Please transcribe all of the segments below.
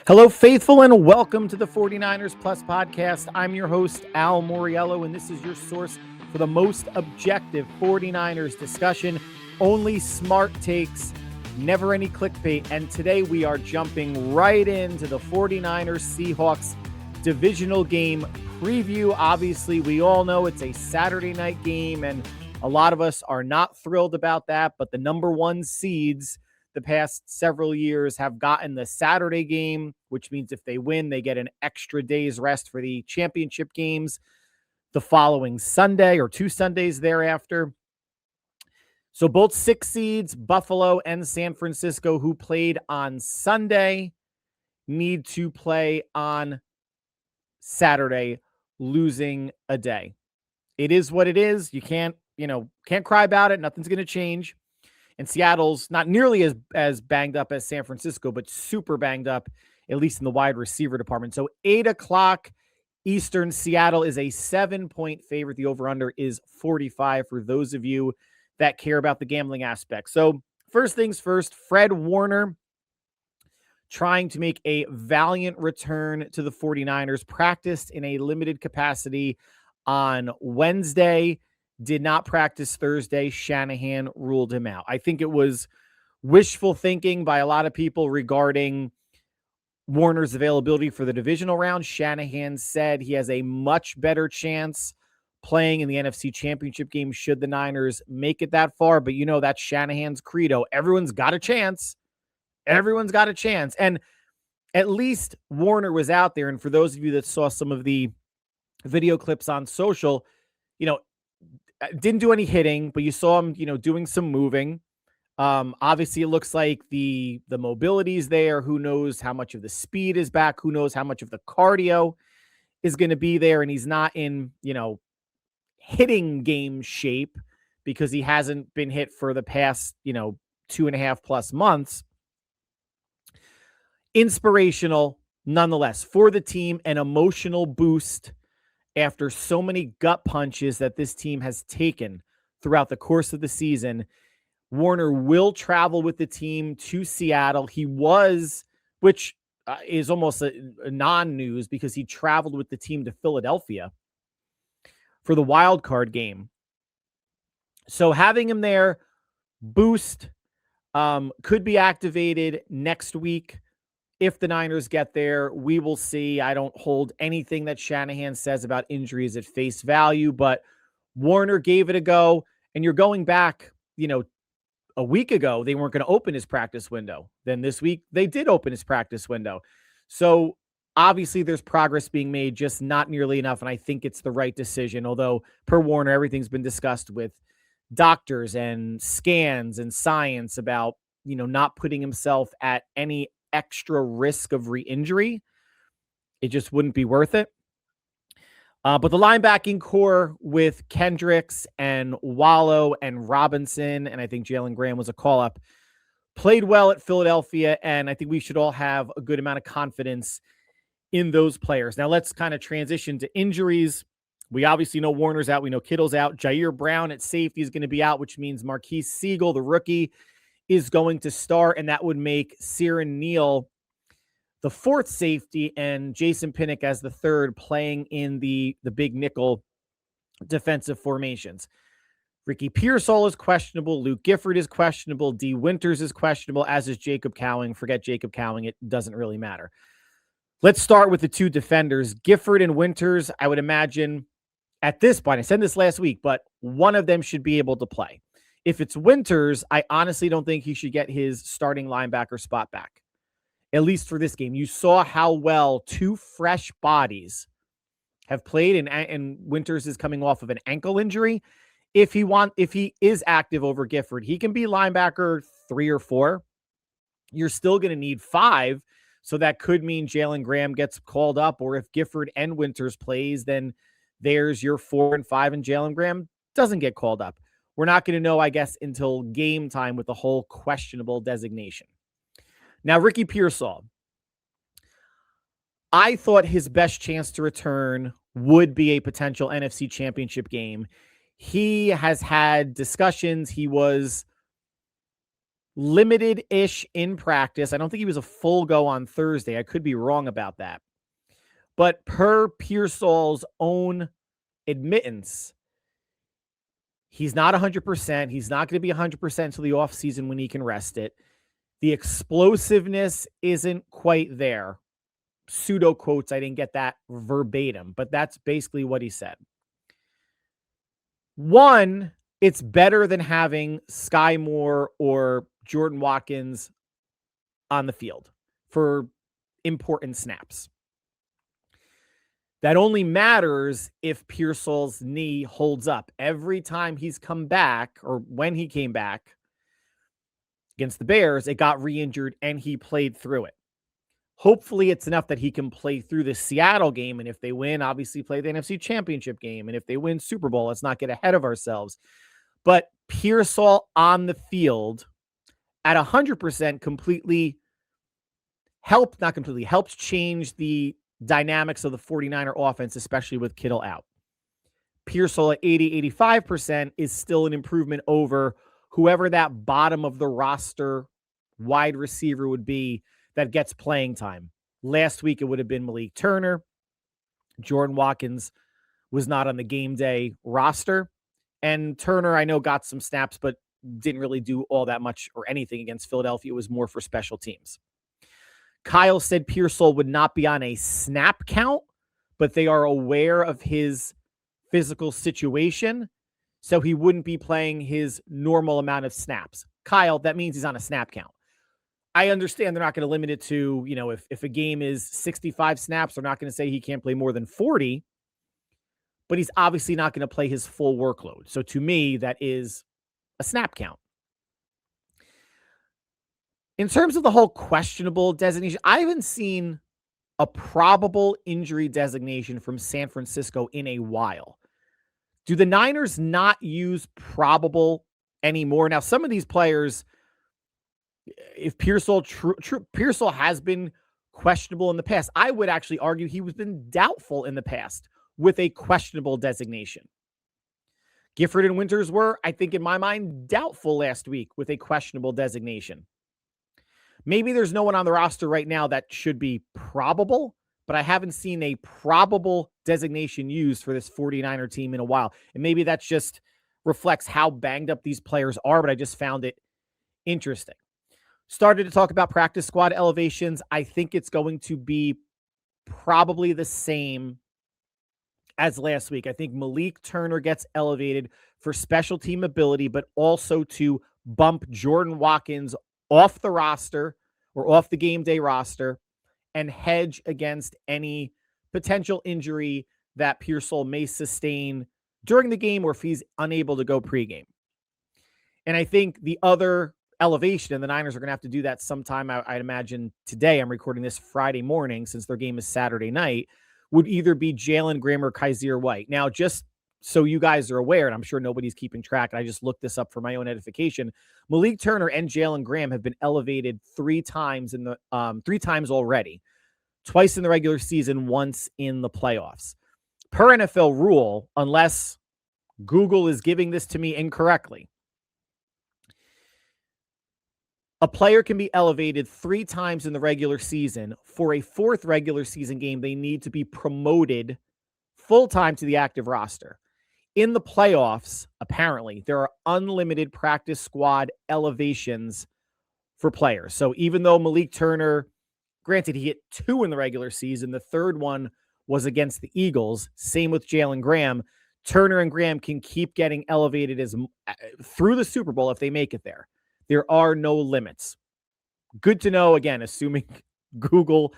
Hello, faithful, and welcome to the 49ers Plus podcast. I'm your host, Al Moriello, and this is your source for the most objective 49ers discussion. Only smart takes, never any clickbait. And today we are jumping right into the 49ers Seahawks divisional game preview. Obviously, we all know it's a Saturday night game, and a lot of us are not thrilled about that, but the number one seeds the past several years have gotten the Saturday game, which means if they win, they get an extra day's rest for the championship games the following Sunday or 2 Sundays thereafter. So both 6 seeds, Buffalo and San Francisco, who played on Sunday, need to play on Saturday, losing a day. It is what it is. You can't cry about it. Nothing's going to change. And Seattle's not nearly as banged up as San Francisco, but super banged up, at least in the wide receiver department. So 8 o'clock Eastern, Seattle is a 7-point favorite. The over-under is 45 for those of you that care about the gambling aspect. So first things first, Fred Warner trying to make a valiant return to the 49ers, practiced in a limited capacity on Wednesday. Did not practice Thursday. Shanahan ruled him out. I think it was wishful thinking by a lot of people regarding Warner's availability for the divisional round. Shanahan said he has a much better chance playing in the NFC Championship game should the Niners make it that far. But that's Shanahan's credo. Everyone's got a chance. Everyone's got a chance. And at least Warner was out there. And for those of you that saw some of the video clips on social, didn't do any hitting, but you saw him, doing some moving. Obviously, it looks like the mobility is there. Who knows how much of the speed is back? Who knows how much of the cardio is going to be there? And he's not in, hitting game shape because he hasn't been hit for the past, 2.5 plus months. Inspirational, nonetheless, for the team, an emotional boost after so many gut punches that this team has taken throughout the course of the season. Warner will travel with the team to Seattle. He was, which is almost a non-news because he traveled with the team to Philadelphia for the wild card game. So having him there, boost, could be activated next week. If the Niners get there, we will see. I don't hold anything that Shanahan says about injuries at face value, but Warner gave it a go. And you're going back, a week ago, they weren't going to open his practice window. Then this week, they did open his practice window. So obviously there's progress being made, just not nearly enough. And I think it's the right decision. Although per Warner, everything's been discussed with doctors and scans and science about, not putting himself at any extra risk of re-injury. It just wouldn't be worth it. But the linebacking core with Kendricks and Wallow and Robinson, and I think Jalen Graham was a call-up, played well at Philadelphia, and I think we should all have a good amount of confidence in those players. Now let's kind of transition to injuries. We obviously know Warner's out. We know Kittle's out. Jair Brown at safety is going to be out, which means Marquise Siegel, the rookie, is going to start, and that would make Siran Neal the 4th safety and Jason Pinnock as the 3rd, playing in the big nickel defensive formations. Ricky Pearsall is questionable. Luke Gifford is questionable. D. Winters is questionable, as is Jacob Cowing. Forget Jacob Cowing. It doesn't really matter. Let's start with the 2 defenders. Gifford and Winters, I would imagine at this point, I said this last week, but one of them should be able to play. If it's Winters, I honestly don't think he should get his starting linebacker spot back, at least for this game. You saw how well 2 fresh bodies have played, and Winters is coming off of an ankle injury. If he is active over Gifford, he can be linebacker 3 or 4. You're still going to need 5, so that could mean Jalen Graham gets called up, or if Gifford and Winters plays, then there's your 4 and 5, and Jalen Graham doesn't get called up. We're not going to know, I guess, until game time with the whole questionable designation. Now, Ricky Pearsall, I thought his best chance to return would be a potential NFC Championship game. He has had discussions. He was limited-ish in practice. I don't think he was a full go on Thursday. I could be wrong about that. But per Pearsall's own admittance, he's not 100%. He's not going to be 100% until the offseason when he can rest it. The explosiveness isn't quite there. Pseudo quotes. I didn't get that verbatim, but that's basically what he said. One, it's better than having Sky Moore or Jordan Watkins on the field for important snaps. That only matters if Pearsall's knee holds up. Every time he's come back, or when he came back against the Bears, it got re-injured and he played through it. Hopefully it's enough that he can play through the Seattle game. And if they win, obviously play the NFC Championship game. And if they win Super Bowl, let's not get ahead of ourselves. But Pearsall on the field at 100% helps change the dynamics of the 49er offense, especially with Kittle out. Pearsall at 80-85% is still an improvement over whoever that bottom of the roster wide receiver would be that gets playing time. Last week, it would have been Malik Turner. Jordan Watkins was not on the game day roster. And Turner, I know, got some snaps, but didn't really do all that much or anything against Philadelphia. It was more for special teams. Kyle said Pearsall would not be on a snap count, but they are aware of his physical situation, so he wouldn't be playing his normal amount of snaps. Kyle, that means he's on a snap count. I understand they're not going to limit it to, if a game is 65 snaps, they're not going to say he can't play more than 40, but he's obviously not going to play his full workload. So to me, that is a snap count. In terms of the whole questionable designation, I haven't seen a probable injury designation from San Francisco in a while. Do the Niners not use probable anymore? Now, some of these players, if Pearsall has been questionable in the past, I would actually argue he was been doubtful in the past with a questionable designation. Gifford and Winters were, I think in my mind, doubtful last week with a questionable designation. Maybe there's no one on the roster right now that should be probable, but I haven't seen a probable designation used for this 49er team in a while. And maybe that's just reflects how banged up these players are, but I just found it interesting. Started to talk about practice squad elevations. I think it's going to be probably the same as last week. I think Malik Turner gets elevated for special team ability, but also to bump Jordan Watkins off the roster or off the game day roster and hedge against any potential injury that Pearsall may sustain during the game or if he's unable to go pregame. And I think the other elevation, and the Niners are going to have to do that sometime, I'd imagine today, I'm recording this Friday morning since their game is Saturday night, would either be Jalen Graham or Kaiser White. Now, just so you guys are aware, and I'm sure nobody's keeping track, and I just looked this up for my own edification, Malik Turner and Jalen Graham have been elevated three times already. Twice in the regular season, once in the playoffs. Per NFL rule, unless Google is giving this to me incorrectly, a player can be elevated three times in the regular season. For a fourth regular season game, they need to be promoted full-time to the active roster. In the playoffs, apparently, there are unlimited practice squad elevations for players. So even though Malik Turner, granted, he hit 2 in the regular season, the third one was against the Eagles. Same with Jalen Graham. Turner and Graham can keep getting elevated through the Super Bowl if they make it there. There are no limits. Good to know, again, assuming Google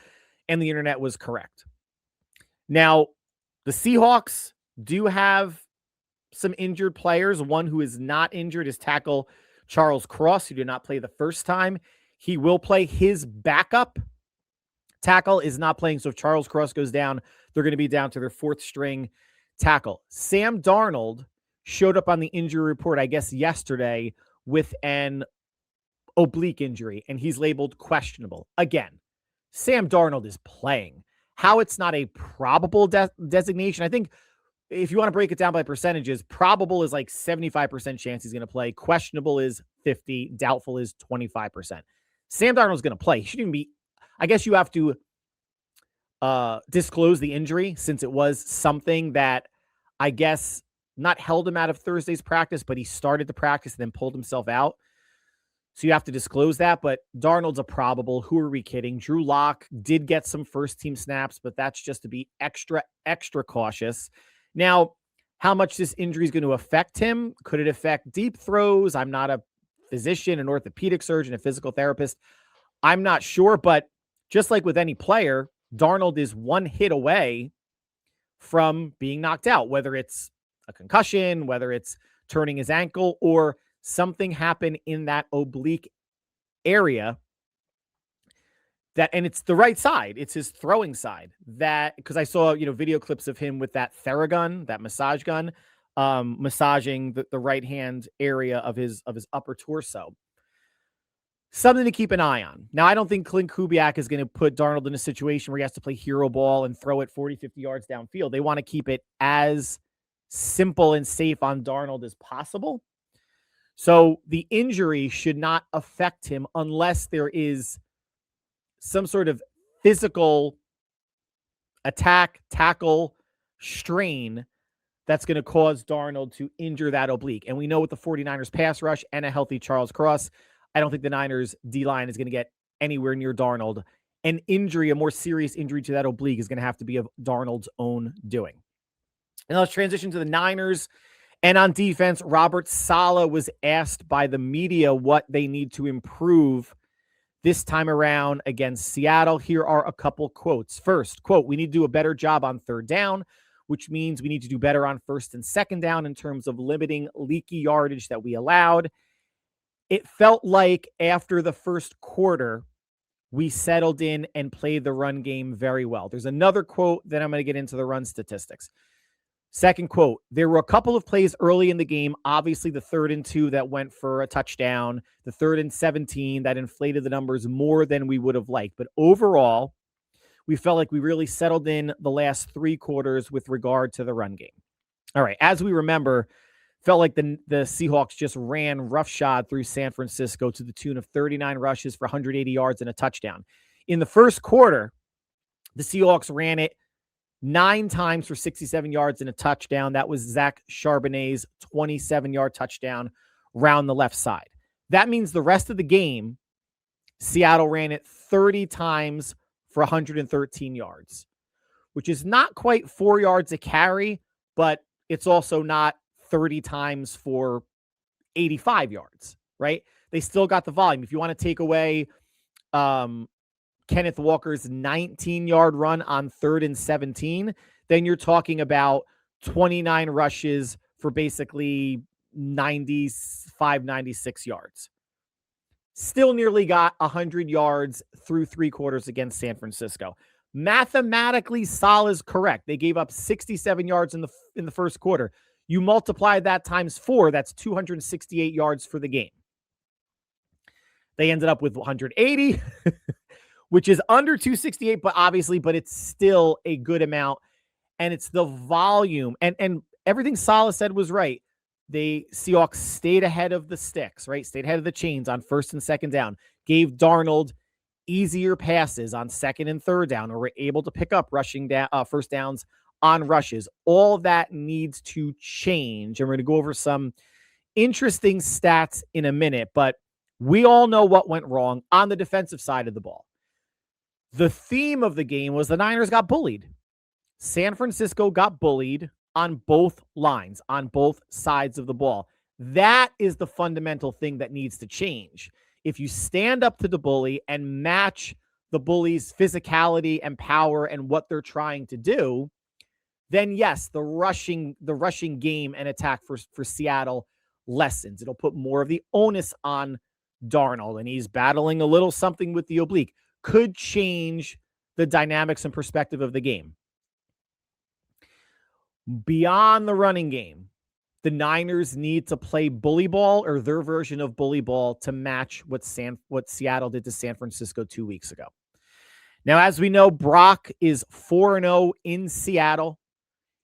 and the internet was correct. Now, the Seahawks do have some injured players. One who is not injured is tackle Charles Cross, who did not play the first time. He will play. His backup tackle is not playing. So if Charles Cross goes down, they're going to be down to their fourth string tackle. Sam Darnold showed up on the injury report, I guess, yesterday with an oblique injury, and he's labeled questionable. Again, Sam Darnold is playing. How it's not a probable designation, I think if you want to break it down by percentages, probable is like 75% chance he's going to play. Questionable is 50. Doubtful is 25%. Sam Darnold's going to play. He shouldn't even be, I guess you have to disclose the injury, since it was something that I guess not held him out of Thursday's practice, but he started the practice and then pulled himself out. So you have to disclose that, but Darnold's a probable. Who are we kidding? Drew Lock did get some first-team snaps, but that's just to be extra cautious. Now, how much this injury is going to affect him? Could it affect deep throws? I'm not a physician, an orthopedic surgeon, a physical therapist. I'm not sure, but just like with any player, Darnold is one hit away from being knocked out, whether it's a concussion, whether it's turning his ankle, or something happened in that oblique area and it's the right side. It's his throwing side, that, because I saw, video clips of him with that Theragun, that massage gun, massaging the right hand area of his upper torso. Something to keep an eye on. Now, I don't think Clint Kubiak is going to put Darnold in a situation where he has to play hero ball and throw it 40, 50 yards downfield. They want to keep it as simple and safe on Darnold as possible. So the injury should not affect him unless there is some sort of physical attack, tackle, strain that's going to cause Darnold to injure that oblique. And we know with the 49ers pass rush and a healthy Charles Cross, I don't think the Niners D-line is going to get anywhere near Darnold. An injury, a more serious injury to that oblique, is going to have to be of Darnold's own doing. And let's transition to the Niners. And on defense, Robert Saleh was asked by the media what they need to improve this time around against Seattle. Here are a couple quotes. First, quote, "We need to do a better job on third down, which means we need to do better on first and second down in terms of limiting leaky yardage that we allowed. It felt like after the first quarter, we settled in and played the run game very well." There's another quote, then I'm going to get into the run statistics. Second quote, "There were a couple of plays early in the game, obviously the 3rd and 2 that went for a touchdown, the 3rd and 17 that inflated the numbers more than we would have liked. But overall, we felt like we really settled in the last 3 quarters with regard to the run game." All right, as we remember, felt like the Seahawks just ran roughshod through San Francisco to the tune of 39 rushes for 180 yards and a touchdown. In the first quarter, the Seahawks ran it 9 times for 67 yards and a touchdown. That was Zach Charbonnet's 27-yard touchdown round the left side. That means the rest of the game, Seattle ran it 30 times for 113 yards, which is not quite 4 yards a carry, but it's also not 30 times for 85 yards, right? They still got the volume. If you want to take away Kenneth Walker's 19-yard run on 3rd and 17, then you're talking about 29 rushes for basically 95, 96 yards. Still nearly got 100 yards through 3 quarters against San Francisco. Mathematically, Saleh is correct. They gave up 67 yards in the first quarter. You multiply that times 4, that's 268 yards for the game. They ended up with 180, which is under 268, but it's still a good amount. And it's the volume. And everything Saleh said was right. The Seahawks stayed ahead of the sticks, right? Stayed ahead of the chains on first and second down. Gave Darnold easier passes on second and third down, or were able to pick up rushing down first downs on rushes. All that needs to change. And we're going to go over some interesting stats in a minute, but we all know what went wrong on the defensive side of the ball. The theme of the game was the Niners got bullied. San Francisco got bullied on both lines, on both sides of the ball. That is the fundamental thing that needs to change. If you stand up to the bully and match the bully's physicality and power and what they're trying to do, then yes, the rushing game and attack for Seattle lessens. It'll put more of the onus on Darnold, and he's battling a little something with the oblique. Could change the dynamics and perspective of the game. Beyond the running game, the Niners need to play bully ball, or their version of bully ball, to match what Seattle did to San Francisco 2 weeks ago. Now, as we know, Brock is 4-0 in Seattle.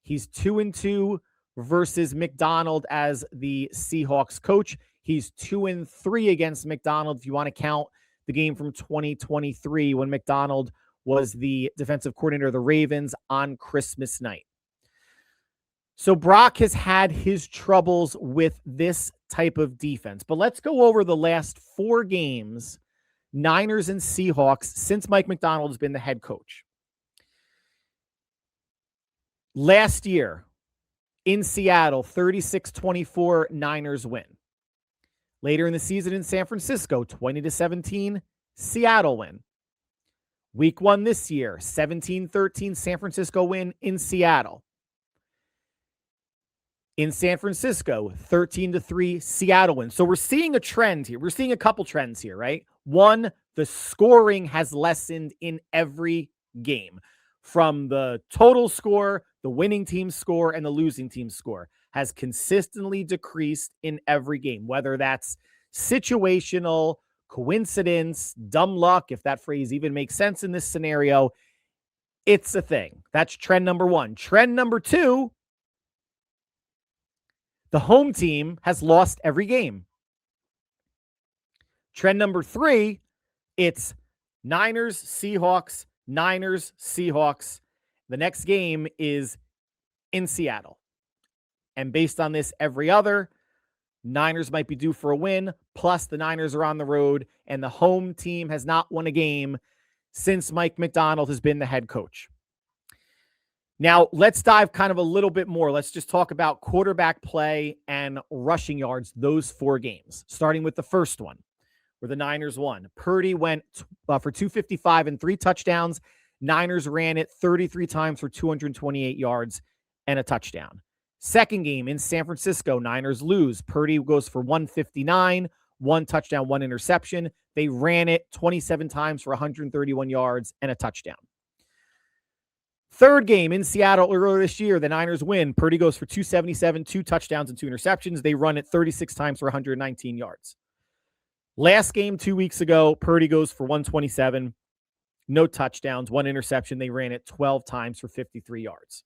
He's 2-2 versus McDonald as the Seahawks coach. He's 2-3 against McDonald if you want to count the game from 2023 when McDonald was the defensive coordinator of the Ravens on Christmas night. So Brock has had his troubles with this type of defense. But let's go over the last 4 games, Niners and Seahawks, since Mike McDonald has been the head coach. Last year in Seattle, 36-24, Niners win. Later in the season in San Francisco, 20-17, Seattle win. Week 1 this year, 17-13, San Francisco win in Seattle. In San Francisco, 13-3, Seattle win. So we're seeing a trend here. We're seeing a couple trends here, right? One, the scoring has lessened in every game. From the total score, the winning team score, and the losing team score has consistently decreased in every game, whether that's situational, coincidence, dumb luck, if that phrase even makes sense in this scenario. It's a thing. That's trend number 1. Trend number 2, the home team has lost every game. Trend number 3, it's Niners, Seahawks, Niners, Seahawks. The next game is in Seattle. And based on this, every other, Niners might be due for a win. Plus, the Niners are on the road, and the home team has not won a game since Mike McDonald has been the head coach. Now, let's dive kind of a little bit more. Let's just talk about quarterback play and rushing yards, those 4 games, starting with the first one, where the Niners won. Purdy went for 255 and 3 touchdowns. Niners ran it 33 times for 228 yards and a touchdown. Second game in San Francisco, Niners lose. Purdy goes for 159, 1 touchdown, 1 interception. They ran it 27 times for 131 yards and a touchdown. Third game in Seattle earlier this year, the Niners win. Purdy goes for 277, 2 touchdowns and 2 interceptions. They run it 36 times for 119 yards. Last game 2 weeks ago, Purdy goes for 127, no touchdowns, 1 interception. They ran it 12 times for 53 yards.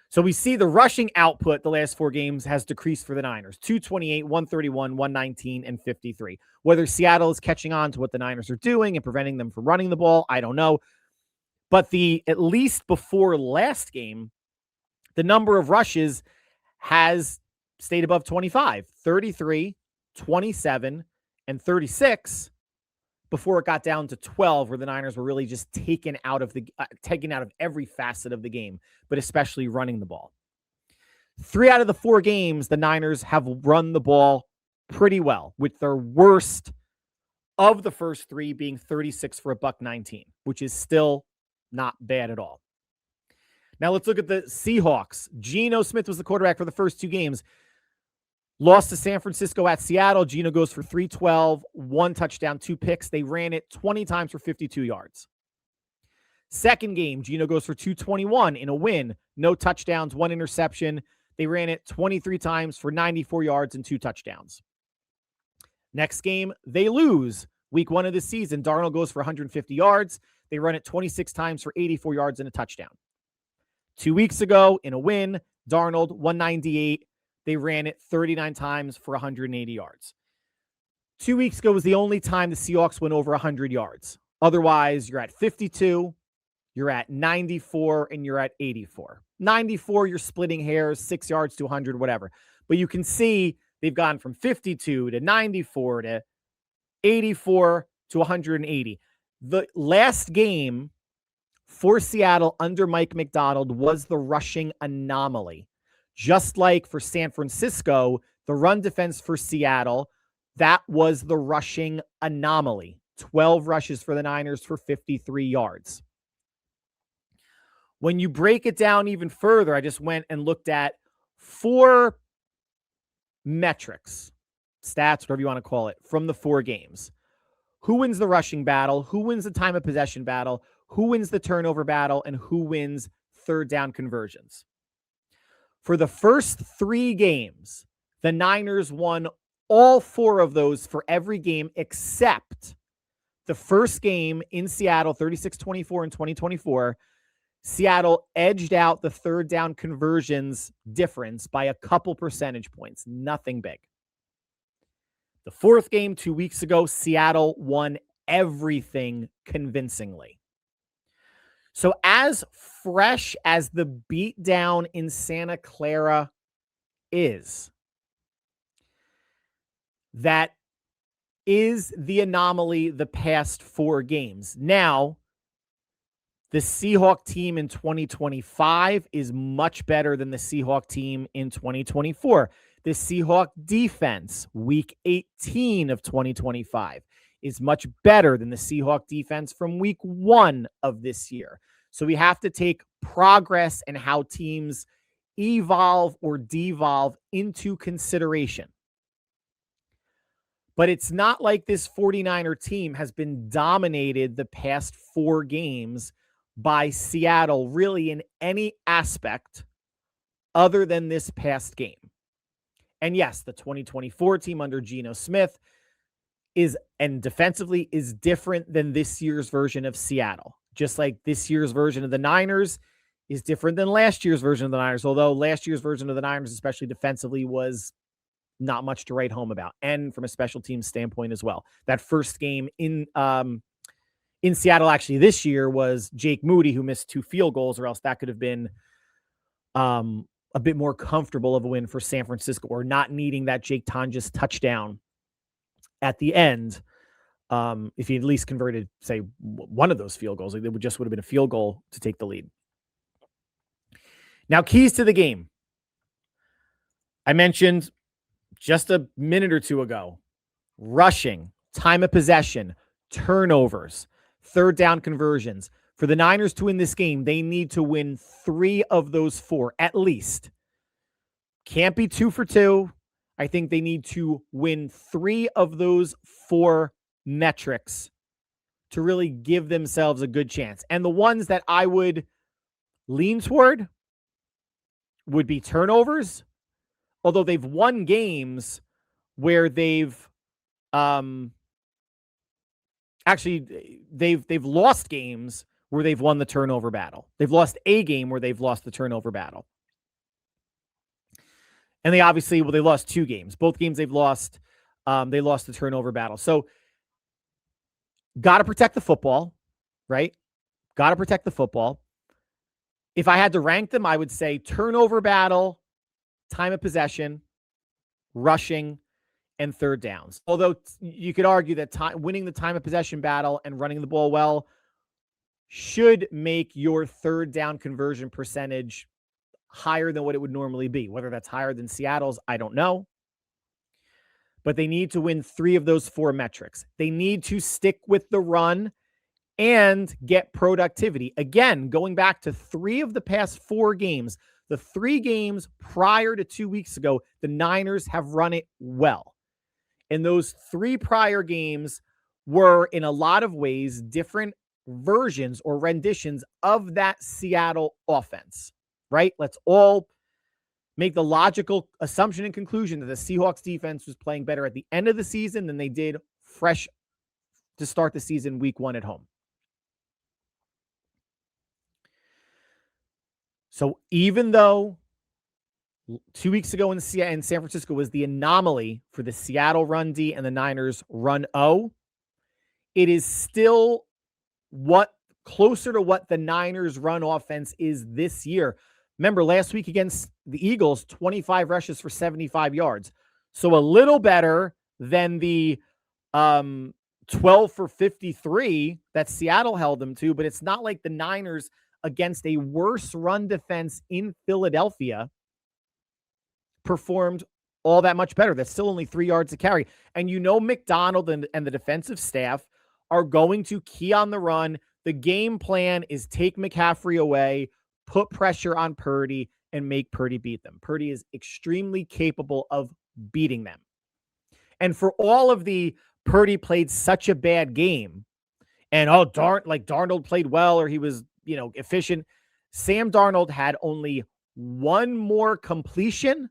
So we see the rushing output the last 4 games has decreased for the Niners. 228, 131, 119, and 53. Whether Seattle is catching on to what the Niners are doing and preventing them from running the ball, I don't know. But at least before last game, the number of rushes has stayed above 25, 33, 27, and 36 before it got down to 12, where the Niners were really just taken out of every facet of the game, but especially running the ball. 3 out of the 4 games, the Niners have run the ball pretty well, with their worst of the first 3 being 36 for $119, which is still not bad at all. Now let's look at the Seahawks. Geno Smith was the quarterback for the first 2 games. Lost to San Francisco at Seattle. Geno goes for 312, 1 touchdown, 2 picks. They ran it 20 times for 52 yards. Second game, Geno goes for 221 in a win. No touchdowns, 1 interception. They ran it 23 times for 94 yards and 2 touchdowns. Next game, they lose. Week 1 of the season, Darnold goes for 150 yards. They run it 26 times for 84 yards and a touchdown. 2 weeks ago, in a win, Darnold, 198. They ran it 39 times for 180 yards. 2 weeks ago was the only time the Seahawks went over 100 yards. Otherwise, you're at 52, you're at 94, and you're at 84. 94, you're splitting hairs, 6 yards to 100, whatever. But you can see they've gone from 52 to 94 to 84 to 180. The last game for Seattle under Mike McDonald was the rushing anomaly. Just like for San Francisco, the run defense for Seattle, that was the rushing anomaly. 12 rushes for the Niners for 53 yards. When you break it down even further, I just went and looked at 4 metrics, stats, whatever you want to call it, from the 4 games. Who wins the rushing battle? Who wins the time of possession battle? Who wins the turnover battle? And who wins third down conversions? For the first 3 games, the Niners won all 4 of those for every game except the first game in Seattle, 36-24 in 2024. Seattle edged out the third down conversions difference by a couple percentage points, nothing big. The fourth game 2 weeks ago, Seattle won everything convincingly. So as fresh as the beatdown in Santa Clara is, that is the anomaly the past 4 games. Now, the Seahawk team in 2025 is much better than the Seahawk team in 2024. The Seahawk defense, week 18 of 2025, is much better than the Seahawk defense from week 1 of this year. So we have to take progress and how teams evolve or devolve into consideration. But it's not like this 49er team has been dominated the past 4 games by Seattle really in any aspect other than this past game. And yes, the 2024 team under Geno Smith is, and defensively, is different than this year's version of Seattle. Just like this year's version of the Niners is different than last year's version of the Niners, although last year's version of the Niners, especially defensively, was not much to write home about. And from a special teams standpoint as well. That first game in Seattle actually this year was Jake Moody, who missed 2 field goals, or else that could have been a bit more comfortable of a win for San Francisco, or not needing that Jake Tonjes touchdown at the end. If he at least converted, say, one of those field goals, it would have been a field goal to take the lead. Now, keys to the game. I mentioned just a minute or two ago, rushing, time of possession, turnovers, third down conversions. For the Niners to win this game, they need to win 3 of those 4, at least. Can't be 2 for 2. I think they need to win 3 of those 4 metrics to really give themselves a good chance. And the ones that I would lean toward would be turnovers, although they've won games where they've they've lost games where they've won the turnover battle. They've lost a game where they've lost the turnover battle. And they obviously, they lost 2 games. Both games they lost the turnover battle. So got to protect the football, right? Got to protect the football. If I had to rank them, I would say turnover battle, time of possession, rushing, and third downs. Although you could argue that winning the time of possession battle and running the ball well should make your third down conversion percentage higher than what it would normally be. Whether that's higher than Seattle's, I don't know. But they need to win 3 of those 4 metrics. They need to stick with the run and get productivity. Again, going back to 3 of the past 4 games, the 3 games prior to 2 weeks ago, the Niners have run it well. And those 3 prior games were, in a lot of ways, different versions or renditions of that Seattle offense, right? Let's all make the logical assumption and conclusion that the Seahawks defense was playing better at the end of the season than they did fresh to start the season week 1 at home. So even though 2 weeks ago in San Francisco was the anomaly for the Seattle run D and the Niners run O, it is still closer to what the Niners run offense is this year. Remember, last week against the Eagles, 25 rushes for 75 yards. So a little better than the 12 for 53 that Seattle held them to, but it's not like the Niners against a worse run defense in Philadelphia performed all that much better. That's still only 3 yards to carry. And McDonald and the defensive staff are going to key on the run. The game plan is take McCaffrey away, put pressure on Purdy, and make Purdy beat them. Purdy is extremely capable of beating them. And for all of the Purdy played such a bad game, and Darnold played well, or he was, efficient. Sam Darnold had only 1 more completion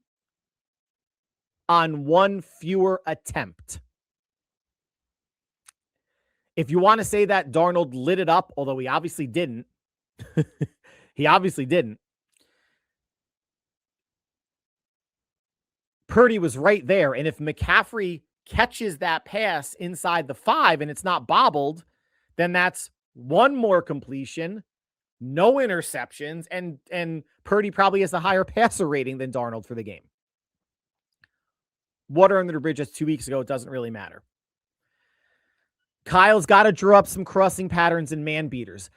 on 1 fewer attempt. If you want to say that Darnold lit it up, although he obviously didn't, He obviously didn't. Purdy was right there. And if McCaffrey catches that pass inside the 5 and it's not bobbled, then that's one more completion, no interceptions, and Purdy probably has a higher passer rating than Darnold for the game. Water under the bridge just 2 weeks ago, it doesn't really matter. Kyle's got to draw up some crossing patterns and man beaters.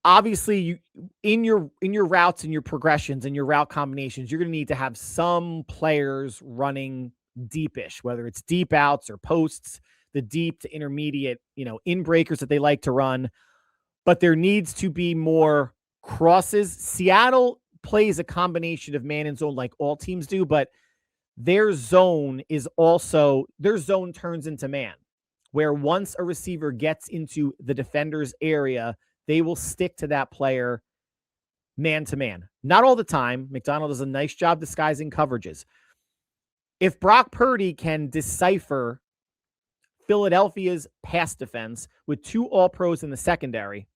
Obviously, you in your routes and your progressions and your route combinations, you're going to need to have some players running deepish, whether it's deep outs or posts, the deep to intermediate, in breakers that they like to run. But there needs to be more crosses. Seattle plays a combination of man and zone like all teams do, but their zone turns into man, where once a receiver gets into the defender's area, they will stick to that player man to man. Not all the time. McDonald does a nice job disguising coverages. If Brock Purdy can decipher Philadelphia's pass defense with 2 All-Pros in the secondary,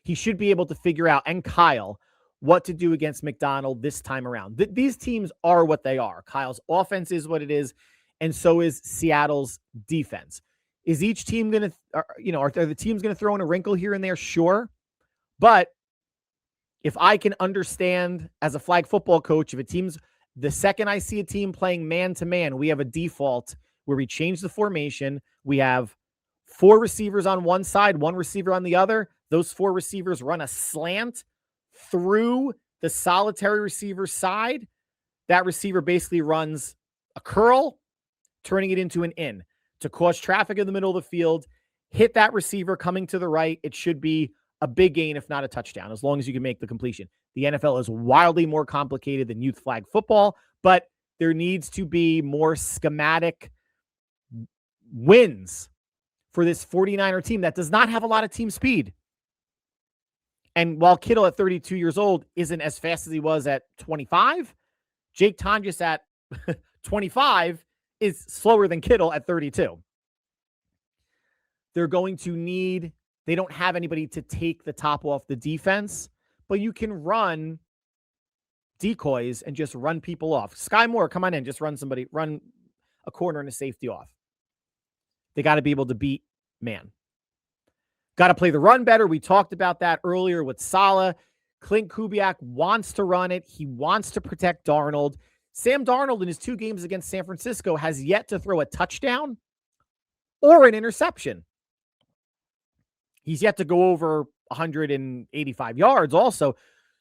he should be able to figure out, and Kyle, what to do against McDonald this time around. These teams are what they are. Kyle's offense is what it is, and so is Seattle's defense. Is each team going to, are the teams going to throw in a wrinkle here and there? Sure. But if I can understand as a flag football coach, the second I see a team playing man-to-man, we have a default where we change the formation. We have 4 receivers on one side, 1 receiver on the other. Those 4 receivers run a slant through the solitary receiver's side. That receiver basically runs a curl, turning it into an in to cause traffic in the middle of the field, hit that receiver coming to the right. It should be a big gain, if not a touchdown, as long as you can make the completion. The NFL is wildly more complicated than youth flag football, but there needs to be more schematic wins for this 49er team that does not have a lot of team speed. And while Kittle at 32 years old isn't as fast as he was at 25, Jake Tonjes at 25 is slower than Kittle at 32. They're going to they don't have anybody to take the top off the defense, but you can run decoys and just run people off. Sky Moore, come on in, just run a corner and a safety off. They got to be able to beat man. Got to play the run better. We talked about that earlier with Saleh. Clint Kubiak wants to run it. He wants to protect Darnold. Sam Darnold in his 2 games against San Francisco has yet to throw a touchdown or an interception. He's yet to go over 185 yards also.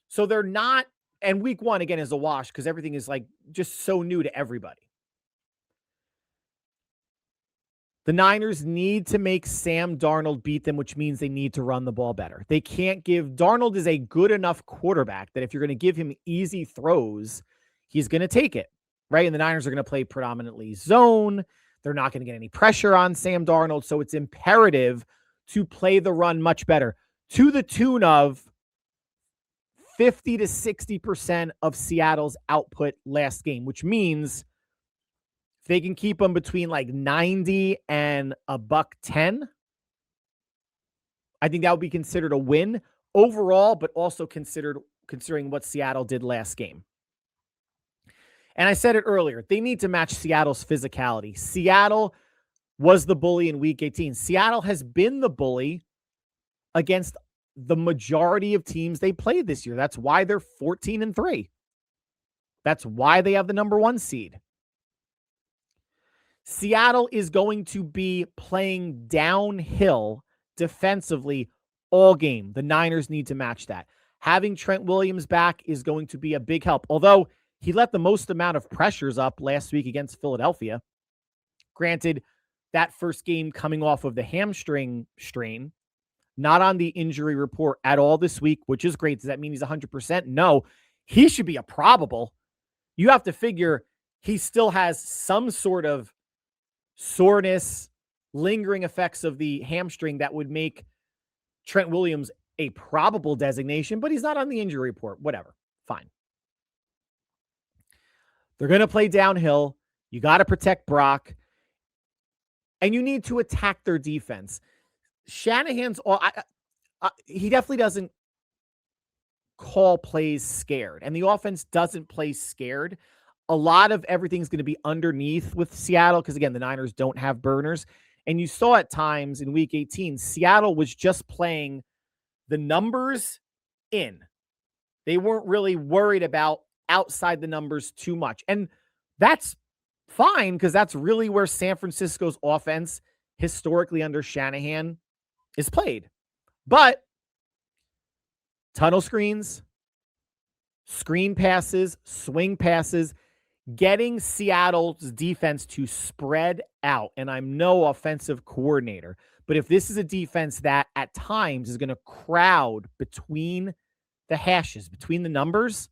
So they're not, and week 1 again is a wash because everything is just so new to everybody. The Niners need to make Sam Darnold beat them, which means they need to run the ball better. Darnold is a good enough quarterback that if you're going to give him easy throws, he's going to take it, right? And the Niners are going to play predominantly zone. They're not going to get any pressure on Sam Darnold. So it's imperative to play the run much better, to the tune of 50 to 60% of Seattle's output last game, which means if they can keep them between 90 and $110, I think that would be considered a win overall, but also considering what Seattle did last game. And I said it earlier, they need to match Seattle's physicality. Seattle was the bully in week 18. Seattle has been the bully against the majority of teams they played this year. That's why they're 14-3. That's why they have the number 1 seed. Seattle is going to be playing downhill defensively all game. The Niners need to match that. Having Trent Williams back is going to be a big help, although he let the most amount of pressures up last week against Philadelphia. Granted, that first game coming off of the hamstring strain, not on the injury report at all this week, which is great. Does that mean he's 100%? No, he should be a probable. You have to figure he still has some sort of soreness, lingering effects of the hamstring that would make Trent Williams a probable designation, but he's not on the injury report. Whatever. Fine. They're going to play downhill. You got to protect Brock. And you need to attack their defense. Shanahan's, he definitely doesn't call plays scared, and the offense doesn't play scared. A lot of everything's going to be underneath with Seattle because, again, the Niners don't have burners. And you saw at times in Week 18, Seattle was just playing the numbers in. They weren't really worried about outside the numbers too much. And that's fine because that's really where San Francisco's offense historically under Shanahan is played. But tunnel screens, screen passes, swing passes, getting Seattle's defense to spread out. And I'm no offensive coordinator, but if this is a defense that at times is going to crowd between the hashes, between the numbers,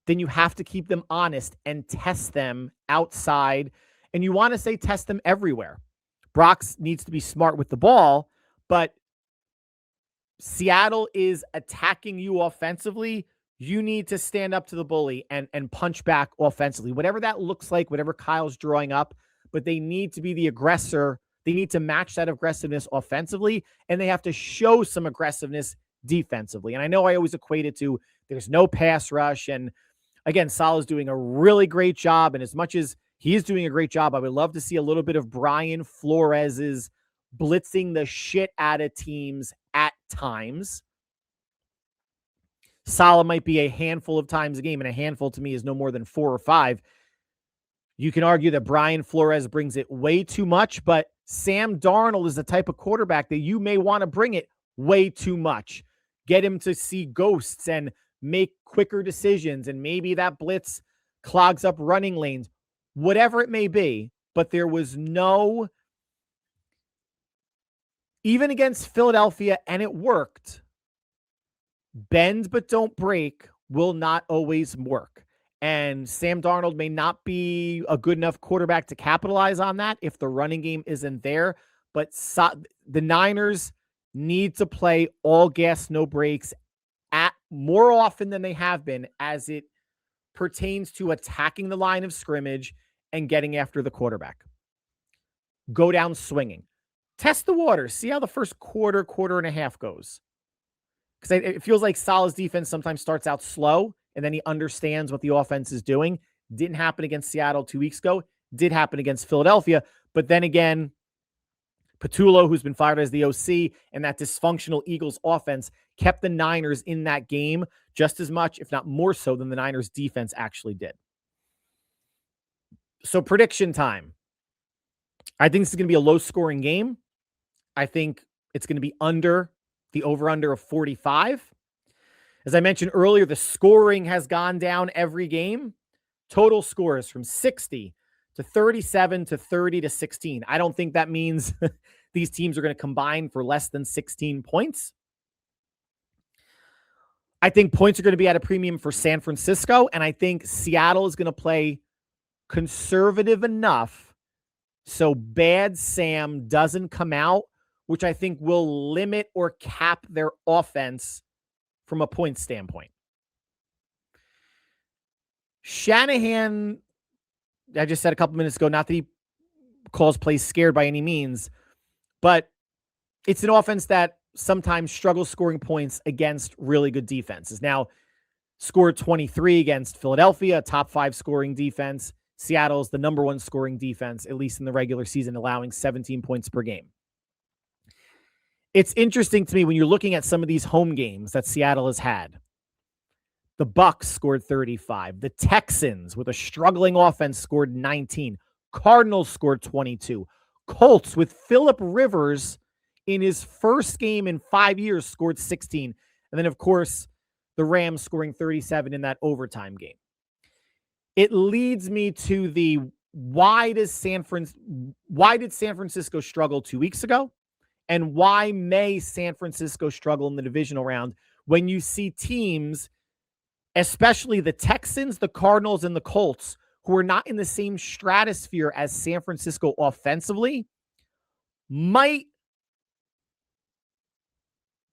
then you have to keep them honest and test them outside. And you want to say test them everywhere. Brock needs to be smart with the ball, but Seattle is attacking you offensively. You need to stand up to the bully and punch back offensively, whatever that looks like, whatever Kyle's drawing up, but they need to be the aggressor. They need to match that aggressiveness offensively, and they have to show some aggressiveness defensively. And I know I always equate it to there's no pass rush. And again, Salah's doing a really great job. And as much as he is doing a great job, I would love to see a little bit of Brian Flores's blitzing the shit out of teams at times. Salah might be a handful of times a game, and a handful to me is no more than 4 or 5. You can argue that Brian Flores brings it way too much, but Sam Darnold is the type of quarterback that you may want to bring it way too much. Get him to see ghosts and make quicker decisions, and maybe that blitz clogs up running lanes, whatever it may be. But there was no, even against Philadelphia, and it worked, bend but don't break will not always work. And Sam Darnold may not be a good enough quarterback to capitalize on that if the running game isn't there. But the Niners need to play all gas, no brakes at more often than they have been as it pertains to attacking the line of scrimmage and getting after the quarterback. Go down swinging. Test the waters. See how the first quarter and a half goes. Because it feels like Salah's defense sometimes starts out slow and then he understands what the offense is doing. Didn't happen against Seattle 2 weeks ago. Did happen against Philadelphia. But then again, Patullo, who's been fired as the OC, and that dysfunctional Eagles offense kept the Niners in that game just as much, if not more so, than the Niners defense actually did. So prediction time. I think this is going to be a low-scoring game. I think it's going to be under the over-under of 45. As I mentioned earlier, the scoring has gone down every game. Total scores from 60 to 37 to 30 to 16. I don't think that means these teams are going to combine for less than 16 points. I think points are going to be at a premium for San Francisco, and I think Seattle is going to play conservative enough so Bad Sam doesn't come out, which I think will limit or cap their offense from a point standpoint. Shanahan, I just said a couple minutes ago, not that he calls plays scared by any means, but it's an offense that sometimes struggles scoring points against really good defenses. Now, scored 23 against Philadelphia, a top 5 scoring defense. Seattle's the number 1 scoring defense, at least in the regular season, allowing 17 points per game. It's interesting to me when you're looking at some of these home games that Seattle has had. The Bucs scored 35. The Texans, with a struggling offense, scored 19. Cardinals scored 22. Colts, with Phillip Rivers in his first game in 5 years, scored 16. And then, of course, the Rams scoring 37 in that overtime game. It leads me to the why did San Francisco struggle 2 weeks ago? And why may San Francisco struggle in the divisional round when you see teams, especially the Texans, the Cardinals, and the Colts, who are not in the same stratosphere as San Francisco offensively, might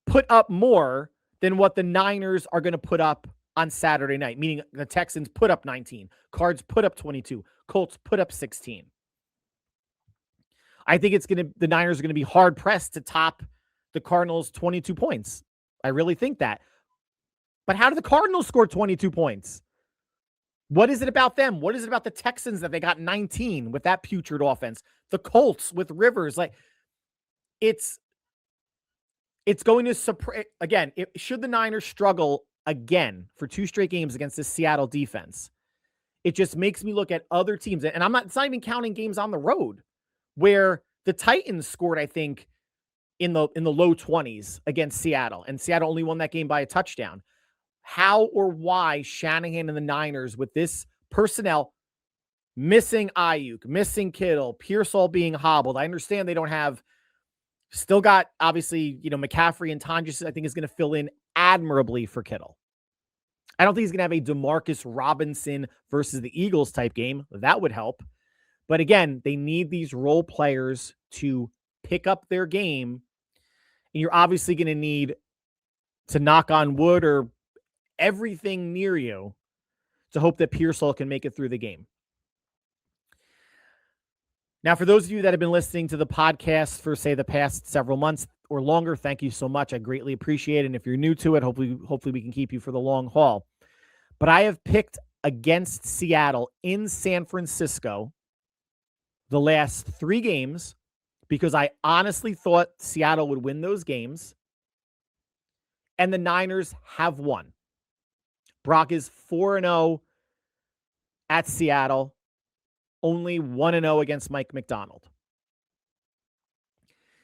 put up more than what the Niners are going to put up on Saturday night, meaning the Texans put up 19, Cards put up 22, Colts put up 16. I think the Niners are going to be hard pressed to top the Cardinals 22 points. I really think that. But how did the Cardinals score 22 points? What is it about them? What is it about the Texans that they got 19 with that putrid offense? The Colts with Rivers, like it's going to surprise again. Should the Niners struggle again for 2 straight games against this Seattle defense, it just makes me look at other teams, and it's not even counting games on the road where the Titans scored, I think, in the low 20s against Seattle, and Seattle only won that game by a touchdown. How or why Shanahan and the Niners with this personnel, missing Ayuk, missing Kittle, Pearsall being hobbled. I understand they don't have, still got, obviously, McCaffrey and Tonjes, I think, is going to fill in admirably for Kittle. I don't think he's going to have a DeMarcus Robinson versus the Eagles type game. That would help. But again, they need these role players to pick up their game. And you're obviously going to need to knock on wood or everything near you to hope that Pearsall can make it through the game. Now, for those of you that have been listening to the podcast for, say, the past several months or longer, thank you so much. I greatly appreciate it. And if you're new to it, hopefully we can keep you for the long haul. But I have picked against Seattle in San Francisco the last 3 games because I honestly thought Seattle would win those games. And the Niners have won. Brock is 4-0 at Seattle, only 1-0 against Mike McDonald.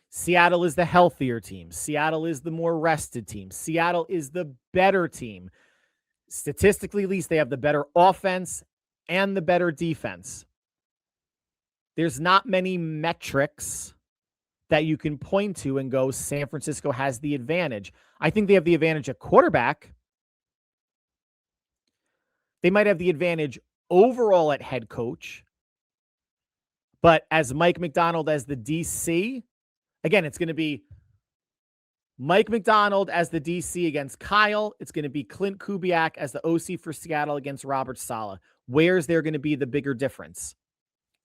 Seattle is the healthier team. Seattle is the more rested team. Seattle is the better team. Statistically, at least, they have the better offense and the better defense. There's not many metrics that you can point to and go, San Francisco has the advantage. I think they have the advantage at quarterback. They might have the advantage overall at head coach. But as Mike McDonald as the DC, again, it's going to be Mike McDonald as the DC against Kyle. It's going to be Clint Kubiak as the OC for Seattle against Robert Saleh. Where's there going to be the bigger difference?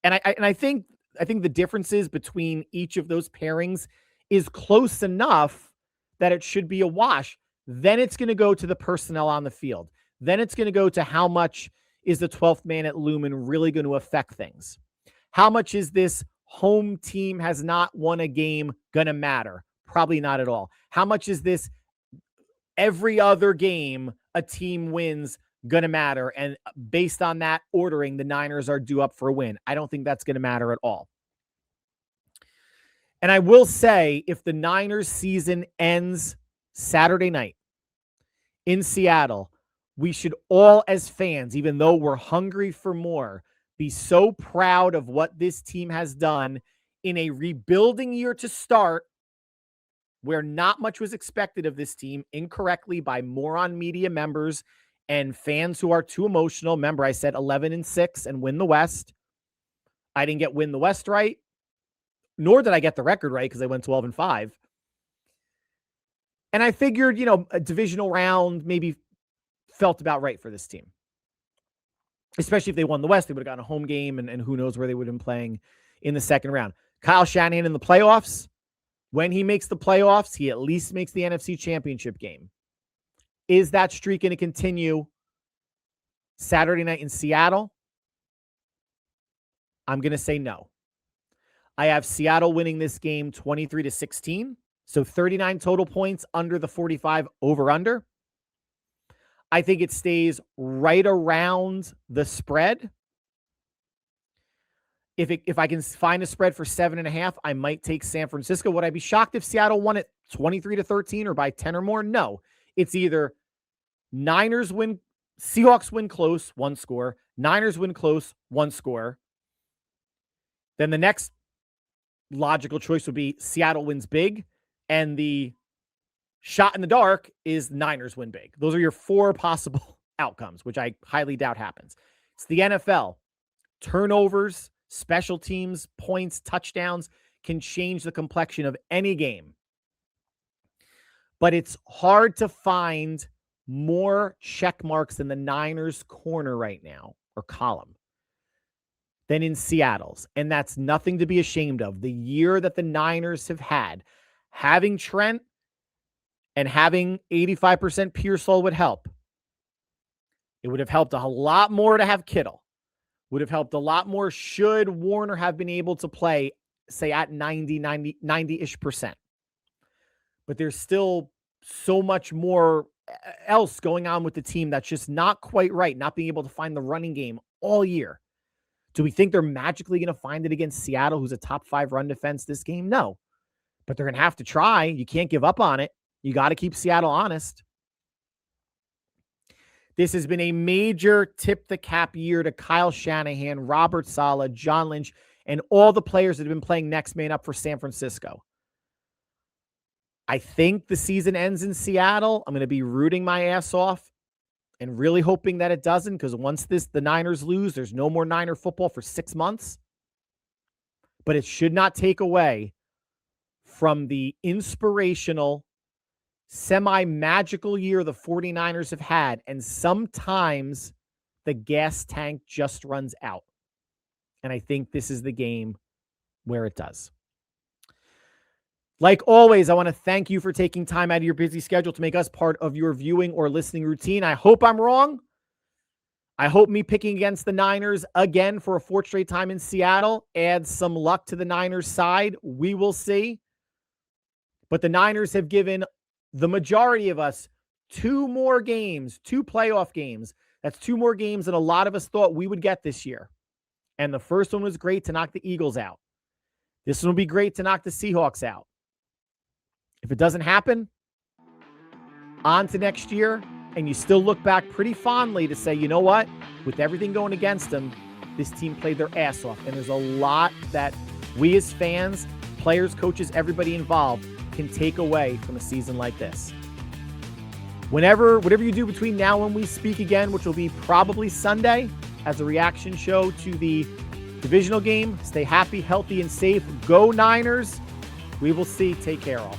And I think the differences between each of those pairings is close enough that it should be a wash. Then it's going to go to the personnel on the field. Then it's going to go to how much is the 12th man at Lumen really going to affect things? How much is this home team has not won a game going to matter? Probably not at all. How much is this every other game a team wins going to matter? And based on that ordering, the Niners are due up for a win. I don't think that's going to matter at all. And I will say, if the Niners season ends Saturday night in Seattle, we should all, as fans, even though we're hungry for more, be so proud of what this team has done in a rebuilding year to start, where not much was expected of this team, incorrectly by moron media members and fans who are too emotional. Remember, I said 11-6 and win the West. I didn't get win the West right, nor did I get the record right because I went 12-5. And I figured, a divisional round maybe felt about right for this team. Especially if they won the West, they would have gotten a home game, and who knows where they would have been playing in the second round. Kyle Shanahan in the playoffs. When he makes the playoffs, he at least makes the NFC Championship game. Is that streak going to continue Saturday night in Seattle? I'm going to say no. I have Seattle winning this game 23-16. So 39 total points under the 45 over-under. I think it stays right around the spread. If I can find a spread for 7.5, I might take San Francisco. Would I be shocked if Seattle won it 23-13 or by 10 or more? No. It's either Niners win, Seahawks win close, 1 score. Niners win close, 1 score. Then the next logical choice would be Seattle wins big, and the shot in the dark is Niners win big. Those are your 4 possible outcomes, which I highly doubt happens. It's the NFL. Turnovers, special teams, points, touchdowns can change the complexion of any game. But it's hard to find more check marks in the Niners corner right now, or column, than in Seattle's. And that's nothing to be ashamed of. The year that the Niners have had, having Trent And having 85% Pearsall would help. It would have helped a lot more to have Kittle. Would have helped a lot more should Warner have been able to play, say, at 90-ish percent. But there's still so much more else going on with the team that's just not quite right, not being able to find the running game all year. Do we think they're magically going to find it against Seattle, who's a top 5 run defense this game? No. But they're going to have to try. You can't give up on it. You got to keep Seattle honest. This has been a major tip the cap year to Kyle Shanahan, Robert Saleh, John Lynch, and all the players that have been playing next man up for San Francisco. I think the season ends in Seattle. I'm going to be rooting my ass off and really hoping that it doesn't, because once the Niners lose, there's no more Niner football for 6 months. But it should not take away from the inspirational, semi-magical year the 49ers have had, and sometimes the gas tank just runs out. And I think this is the game where it does. Like always, I want to thank you for taking time out of your busy schedule to make us part of your viewing or listening routine. I hope I'm wrong. I hope me picking against the Niners again for a 4th straight time in Seattle adds some luck to the Niners side. We will see. But the Niners have given the majority of us 2 more games, 2 playoff games. That's 2 more games than a lot of us thought we would get this year. And the first one was great to knock the Eagles out. This one will be great to knock the Seahawks out. If it doesn't happen, on to next year, and you still look back pretty fondly to say, you know what? With everything going against them, this team played their ass off. And there's a lot that we as fans, players, coaches, everybody involved can take away from a season like this. Whatever you do between now and we speak again, which will be probably Sunday as a reaction show to the divisional game, stay happy, healthy, and safe. Go Niners. We will see. Take care all.